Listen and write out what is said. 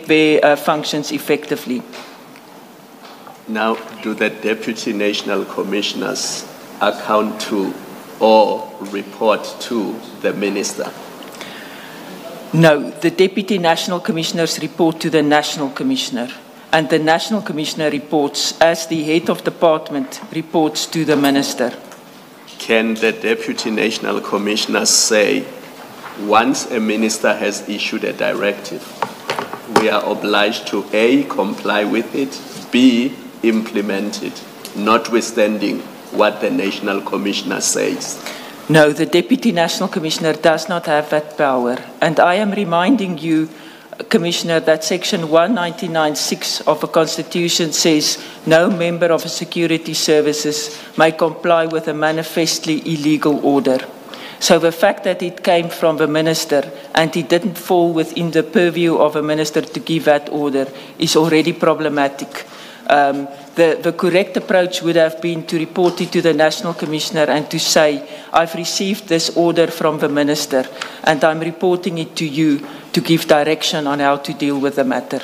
their functions effectively. Now, do the Deputy National Commissioners account to or report to the Minister? No, the Deputy National Commissioners report to the National Commissioner, and the National Commissioner reports, as the head of department, reports to the Minister. Can the Deputy National Commissioners say, once a Minister has issued a directive, we are obliged to A, comply with it, B, implement it, notwithstanding what the National Commissioner says? No, the Deputy National Commissioner does not have that power. And I am reminding you, Commissioner, that Section 199(6) of the Constitution says no member of a security services may comply with a manifestly illegal order. So the fact that it came from the Minister and it didn't fall within the purview of a Minister to give that order is already problematic. The correct approach would have been to report it to the National Commissioner and to say, I've received this order from the Minister and I'm reporting it to you to give direction on how to deal with the matter.